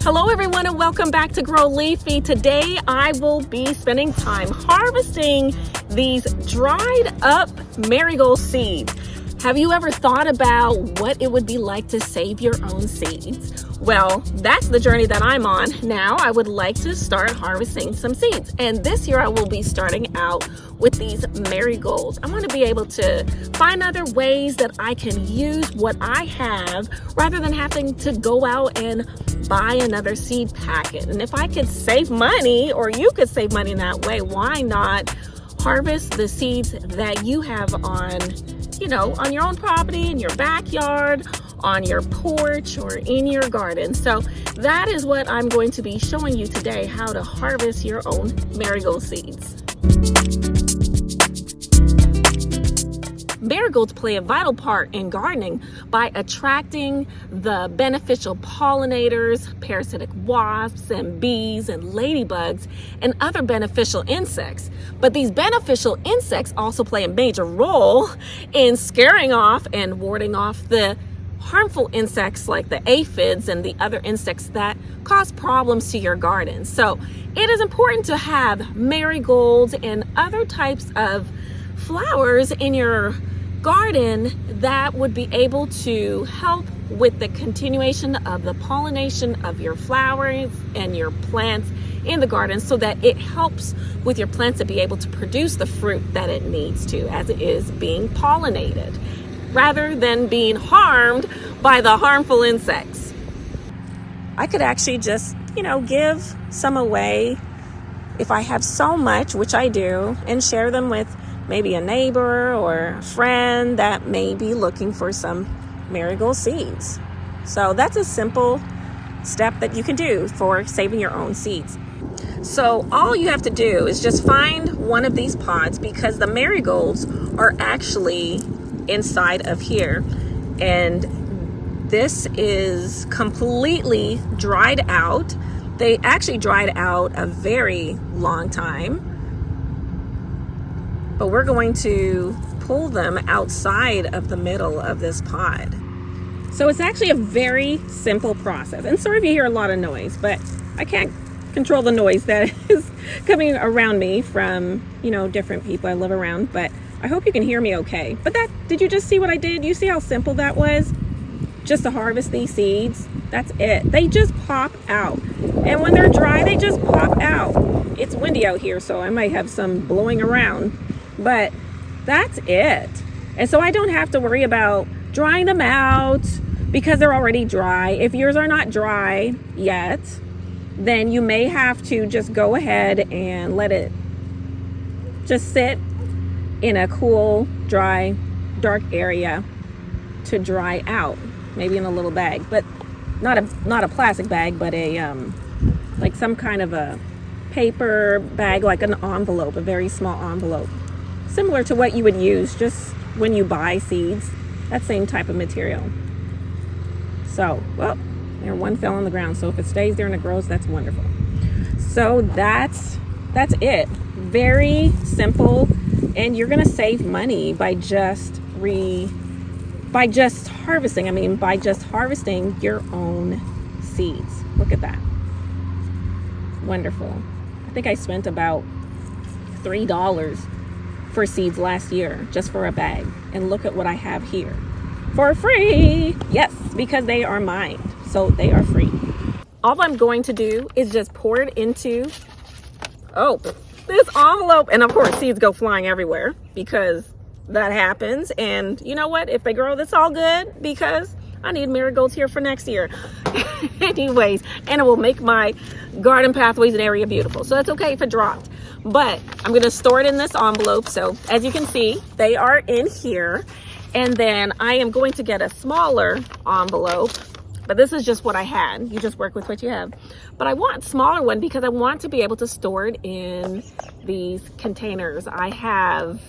Hello everyone and welcome back to Grow Leafy. Today I will be spending time harvesting these dried up marigold seeds. Have you ever thought about what it would be like to save your own seeds? Well, that's the journey that I'm on. Now I would like to start harvesting some seeds. And this year I will be starting out with these marigolds. I want to be able to find other ways that I can use what I have rather than having to go out and buy another seed packet. And if I could save money, or you could save money in that way, why not harvest the seeds that you have on your own property, in your backyard, on your porch, or in your garden. So that is what I'm going to be showing you today, how to harvest your own marigold seeds. Marigolds play a vital part in gardening by attracting the beneficial pollinators, parasitic wasps and bees and ladybugs and other beneficial insects. But these beneficial insects also play a major role in scaring off and warding off the harmful insects like the aphids and the other insects that cause problems to your garden. So it is important to have marigolds and other types of flowers in your garden that would be able to help with the continuation of the pollination of your flowers and your plants in the garden, so that it helps with your plants to be able to produce the fruit that it needs to as it is being pollinated, rather than being harmed by the harmful insects. I could actually just, give some away if I have so much, which I do, and share them with maybe a neighbor or a friend that may be looking for some marigold seeds. So that's a simple step that you can do for saving your own seeds. So all you have to do is just find one of these pods, because the marigolds are actually inside of here. And this is completely dried out. They actually dried out a very long time. But we're going to pull them outside of the middle of this pod. So it's actually a very simple process. And sorry if you hear a lot of noise, but I can't control the noise that is coming around me from, different people I live around. But I hope you can hear me okay. But did you just see what I did? You see how simple that was? Just to harvest these seeds. That's it. They just pop out. And when they're dry, they just pop out. It's windy out here, so I might have some blowing around. But that's it. And so I don't have to worry about drying them out because they're already dry. If yours are not dry yet, then you may have to just go ahead and let it just sit in a cool, dry, dark area to dry out. Maybe in a little bag, but not a plastic bag, but a like some kind of a paper bag, like an envelope, a very small envelope. Similar to what you would use just when you buy seeds, that same type of material. So, well, there one fell on the ground. So if it stays there and it grows, that's wonderful. So that's it. Very simple, and you're gonna save money by just harvesting your own seeds. Look at that. Wonderful. I think I spent about $3 for seeds last year just for a bag, and look at what I have here for free. Yes, because they are mine, so they are free. All I'm going to do is just pour it into this envelope, and of course seeds go flying everywhere because that happens. And you know what, if they grow, that's all good, because I need marigolds here for next year anyways, and it will make my garden pathways and area beautiful. So that's okay if it dropped, but I'm going to store it in this envelope. So as you can see, they are in here, and then I am going to get a smaller envelope, but this is just what I had. You just work with what you have, but I want a smaller one because I want to be able to store it in these containers. I have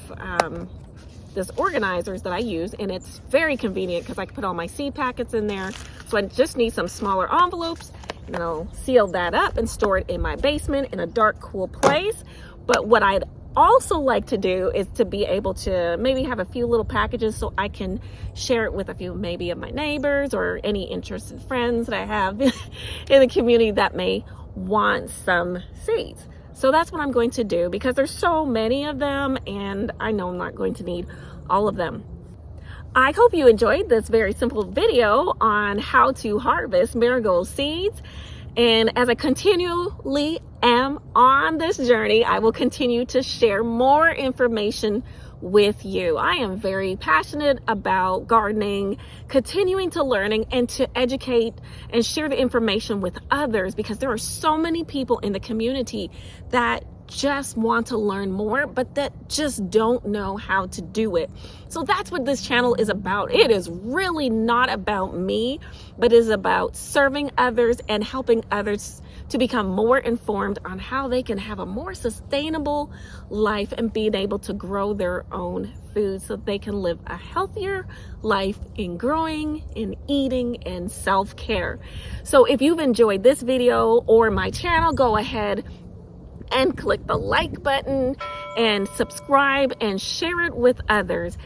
this organizers that I use, and it's very convenient because I can put all my seed packets in there. So I just need some smaller envelopes, and I'll seal that up and store it in my basement in a dark, cool place. But what I'd also like to do is to be able to maybe have a few little packages so I can share it with a few maybe of my neighbors or any interested friends that I have in the community that may want some seeds. So that's what I'm going to do, because there's so many of them and I know I'm not going to need all of them. I hope you enjoyed this very simple video on how to harvest marigold seeds. And as I continually am on this journey, I will continue to share more information with you. I am very passionate about gardening, continuing to learning and to educate and share the information with others, because there are so many people in the community that just want to learn more, but that just don't know how to do it. So that's what this channel is about. It is really not about me, but it is about serving others and helping others to become more informed on how they can have a more sustainable life and being able to grow their own food so they can live a healthier life in growing, in eating, and self-care. So if you've enjoyed this video or my channel, go ahead and click the like button and subscribe and share it with others.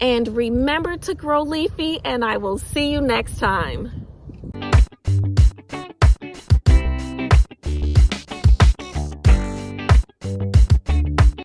And remember to grow leafy, and I will see you next time.